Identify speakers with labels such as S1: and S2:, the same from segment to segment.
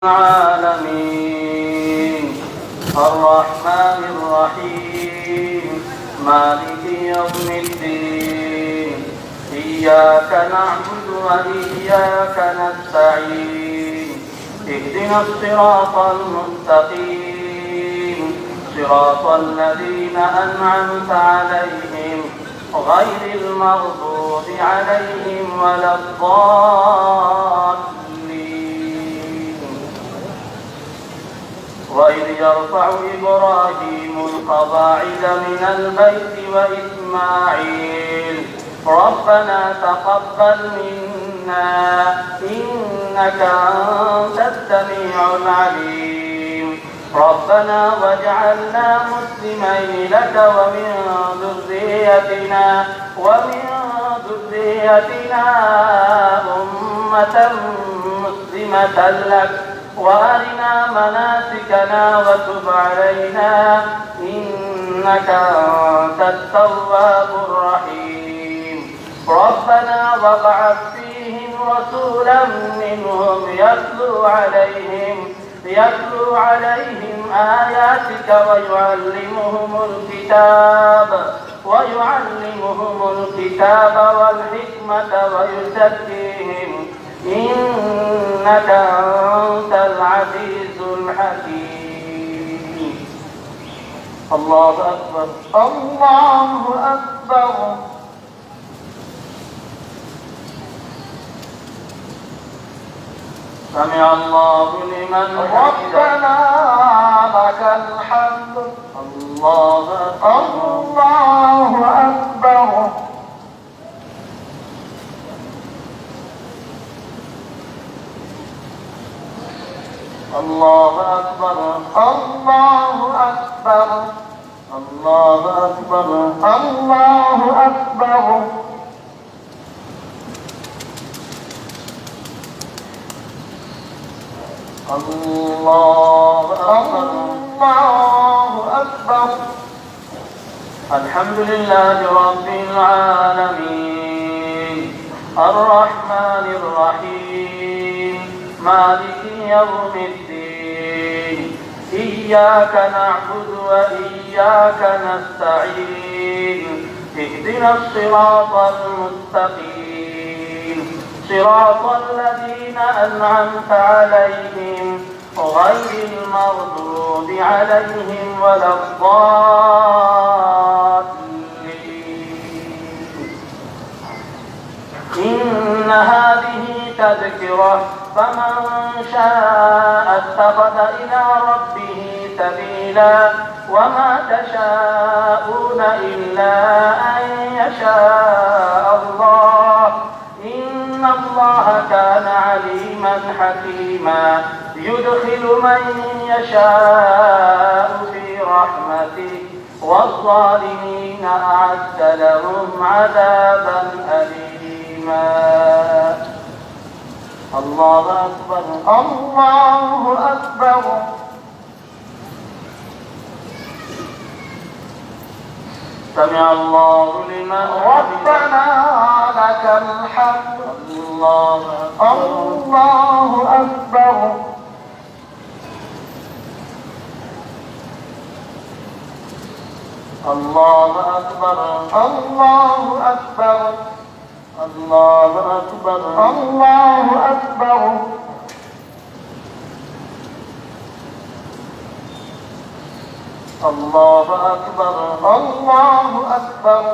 S1: العالمين الرحمن الرحيم مالك يوم الدين إياك نعبد وإياك نستعين اهدنا الصراط المستقيم صراط الذين أنعمت عليهم غير المغضوب عليهم ولا الضالين. وإذ يرفع إبراهيم القواعد من البيت وإسماعيل ربنا تقبل منا إنك أنت السميع العليم ربنا واجعلنا مسلمين لك ومن ذريتنا أمة مسلمة لك وأرنا مناسكنا وتب علينا إنك أنت التواب الرحيم ربنا وابعث فيهم رسولا منهم يتلو عليهم آياتك ويعلمهم الكتاب والحكمة ويزكيهم إنك أنت العزيز الحكيم. الله أكبر الله أكبر. سمع الله لمن
S2: ربنا لك الحمد.
S1: الله
S2: أكبر.
S1: الله أكبر
S2: الله أكبر.
S1: الله أكبر
S2: الله أكبر.
S1: الله أكبر.
S2: الله أكبر.
S1: الحمد لله رب العالمين الرحمن الرحيم مالك يوم الدين إياك نعبد وإياك نستعين اهدنا الصراط المستقيم صراط الذين أنعمت عليهم غير المغضوب عليهم ولا الضالين. إن هذه تذكرة فمن شاء اتخذ إلى ربه سبيلا وما تشاءون إلا أن يشاء الله إن الله كان عليما حكيما يدخل من يشاء في رحمته والظالمين أعد لهم عذابا أليما. الله أكبر
S2: الله أكبر.
S1: سمع الله لمن
S2: ربنا لك الحمد.
S1: الله
S2: أكبر.
S1: الله أكبر
S2: الله أكبر.
S1: الله أكبر
S2: الله أكبر.
S1: الله أكبر
S2: الله أكبر.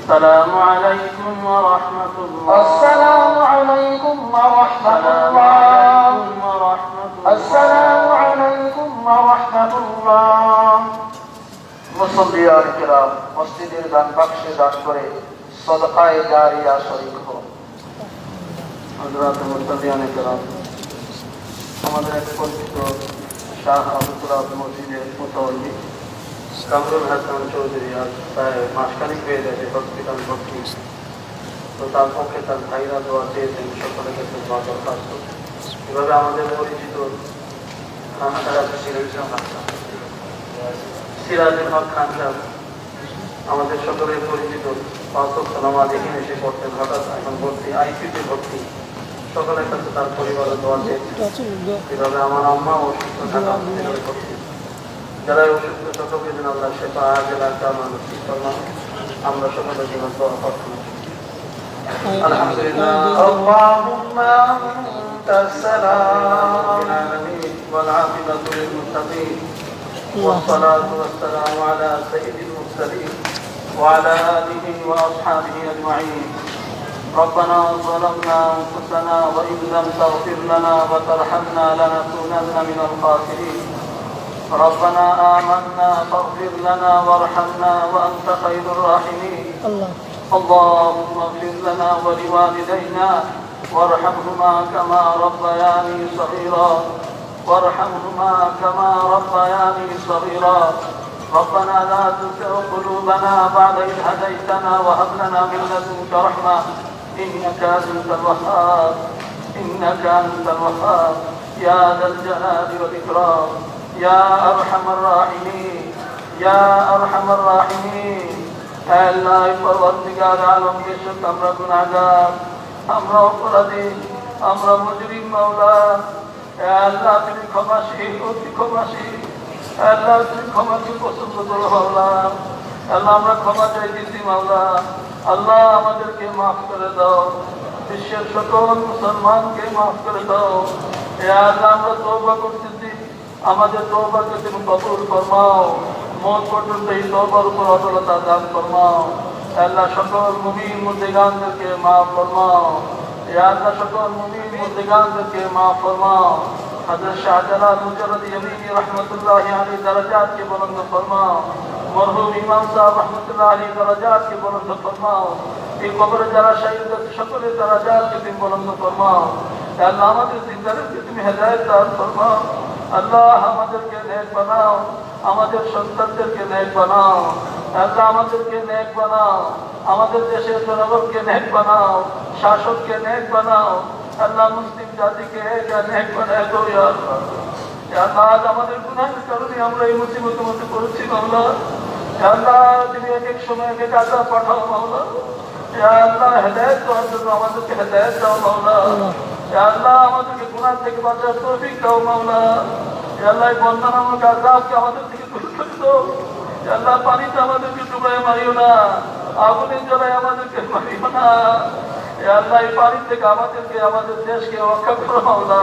S1: السلام عليكم ورحمة الله
S2: السلام عليكم ورحمة الله السلام عليكم ورحمة الله মুসল্লিয়ান কিরাম মসজিদের দান বাক্সে দান করে সদকায়ে জারিয়া শরীক হন।
S1: হযরত মুসল্লিয়ান কিরাম আমাদের এক পরিচিত শাহ আব্দুল মসজিদের মুতাওয়াল্লি কামরুল হাসান চৌধুরী আজ প্রায় মাসখানিক হয়ে গেছে হসপিটাল ভর্তি। তো তার পক্ষে তার ভাইরা দোয়া চেয়েছেন, সকলের কাছে দোয়া দরখাস্ত। এভাবে আমাদের পরিচিত সিরাজুল হক খান সাহেব আমাদের সকলের পরিচিত নামাজ এখানে এসে পড়তেন, হঠাৎ এখন ভর্তি আইসিইউতে ভর্তি। সকলের কাছে তার পরিবারের দোয়া চেয়েছেন। এভাবে আমার আম্মা অসুস্থ থাকা হসপিটালে ভর্তি। যারা অসুস্থ সকলকে যেন আল্লাহ শেফা আজেলা কামান নসিব ফরমান। আমরা সকলের জন্য দোয়া প্রার্থনা করি। আলহামদুলিল্লাহ
S2: আল্লাহুম্মা আনতাস সালাম
S1: والعاقبة للمتقين والصلاة والسلام على سيد المرسلين وعلى آله وأصحابه أجمعين. ربنا ظلمنا أنفسنا وإن لم تغفر لنا وترحمنا لنكونن من الخاسرين. ربنا آمنا فاغفر لنا وارحمنا وأنت خير الراحمين. اللهم اغفر لنا ولوالدينا وارحمهما كما ربياني صغيرا وارحمهما كما ربياني صغيرا. ربنا لا تزغ قلوبنا بعد إذ هديتنا وهب لنا من لدنك رحمة إنك أنت الوهاب إنك أنت الوهاب يا ذا الجلال والإكرام يا أرحم الراحمين يا أرحم الراحمين. আল্লাহ পরওয়ারদিগার আলম বেশক আমরা গুনাহগার, আমরা অপরাধী, আমরা মুজরিম মাওলা। আল্লাহ তুমি ক্ষমাশীল, অতি ক্ষমাশীল। আল্লাহ তুমি ক্ষমাকে পছন্দ করো মাওলা। আল্লাহ আমরা ক্ষমা চাইতেছি মাওলা। আল্লাহ আমাদেরকে মাফ করে দাও, বিশ্বের সকল মুসলমানকে মাফ করে দাও। আল্লাহ আমরা তওবা করতেছি, আমাদের তওবাকে তুমি কবুল ফরমাও। মত পর্যন্ত এই তওবার উপর অটলতা দান ফরমাও। আল্লাহ সকল মুমিন মুর্দেগানদেরকে মাফ ফরমাও। আল্লাহ সকল মুমিন মুর্দেগানদেরকে মাফ ফরমাও। হযরত শাহজালাল মুজাররদ ইয়ামিনী রাহমাতুল্লাহি আলাইহি দরজাতকে বুলন্দ ফরমাও। মরহুম ইমাম সাহেব রাহমাতুল্লাহি আলাইহি দরজাতকে বুলন্দ ফরমাও। এই কবরে যারা শহীদ হয়েছে সকলের দরজাতকে তুমি বুলন্দ ফরমাও। আল্লাহ আমাদের জিন্দাদেরকে তুমি হেদায়েত দান ফরমাও। আল্লাহ আমাদেরকে নেক বানাও, আমাদের সন্তানদেরকে নেক বানাও। আল্লাহ আমাদেরকে নেক বানাও, আমাদের দেশের জনগণকে নেক বানাও, শাসককে নেক বানাও। আল্লাহ মুসলিম জাতিকে নেক বানায় দাও ইয়া আল্লাহ। ইয়া আল্লাহ আজ আমাদের গুনাহের কারণে আমরা এই মুসিবতের মধ্যে পড়েছি মাওলা। ইয়া আল্লাহ তুমি এক এক সময় এক এক আযাব পাঠাও মাওলা। ইয়া আল্লাহ হেদায়েত দেওয়ার জন্য আমাদেরকে হেদায়েত দাও মাওলা। ইয়া আল্লাহ আমাদেরকে গুনাহ থেকে বাঁচার তৌফিক দাও মাওলা। ইয়া আল্লাহ বন্যা নামক আযাবকে আমাদের থেকে দূর করে দাও। ইয়া আল্লাহ পানিতে আমাদেরকে ডুবায় মারিও না, আগুনের জ্বালায় আমাদেরকে মারিও না। ইয়া আল্লাহ এই পানি থেকে আমাদেরকে, আমাদের দেশকে রক্ষা করো মাওলা।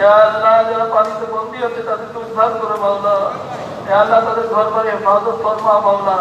S1: ইয়া আল্লাহ যারা পানিতে বন্দী আছে তাদেরকে উদ্ধার করো মাওলা। ইয়া আল্লাহ তাদের ঘর বাড়ি হেফাজত ফরমা মাওলা।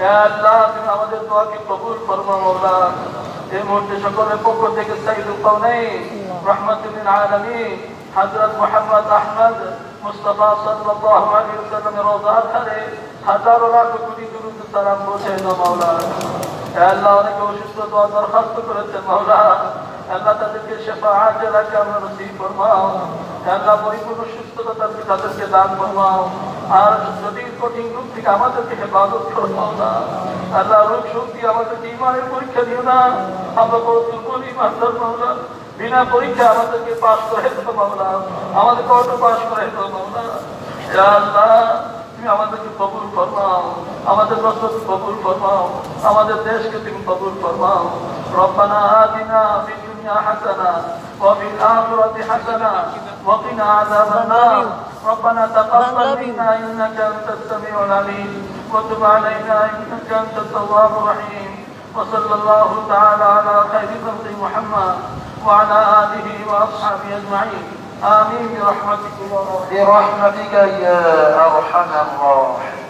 S1: ইয়া আল্লাহ তুমি আমাদের দোয়াকে কবুল ফরমা মাওলা। এই মুহূর্তে সকলের পক্ষ থেকে সাইয়্যিদুল কাওনাইন রাহমাতুল লিল আলামিন হযরত মুহাম্মদ আহমদ মুস্তাফা সাল্লাল্লাহু আলাইহি ওয়াসাল্লামের রওজা ধারে হাজারো লাখ কোটি দুরূদ সালাম পৌঁছে দাও মাওলা। ইয়া আল্লাহ অনেকে অসুস্থ দোয়া দরখাস্ত করেছে মাওলা। আল্লাহ তাদেরকে শেফা আজেলা কামনা নসিব ফরমাও। ইয়া আল্লাহ পরিপূর্ণ সুস্থতা তাদেরকে দান ফরমাও। আর যদি কঠিন রোগ থেকে আমাদেরকে হেফাজত করো মাওলা। আল্লাহ রোগ শক্তি আমাদেরকে ঈমানের পরীক্ষা দিও না, আমরা বড় দুর্বল ঈমানদার মাওলা। বিনা পরীক্ষা আমাদেরকে পাস করে দাও মাওলা, আমাদেরকে অটো পাস করে দাও মাওলা। ইয়া আল্লাহ তুমি আমাদেরকে কবুল ফরমাও, আমাদের রসদকে কবুল ফরমাও, আমাদের দেশকে তুমি কবুল ফরমাও। রব্বানা আতিনা ফিদ দুনিয়া হাসানা ওয়া ফিল আখিরাতি হাসানা ওয়া কিনা আযাবান নার। ربنا تقبل منا انك انت السميع العليم وتب علينا انك انت التواب الرحيم. وصلى الله تعالى على خير خلق محمد وعلى اله واصحابه اجمعين. آمين برحمتك يا
S2: برحمتك يا أرحم الراحمين.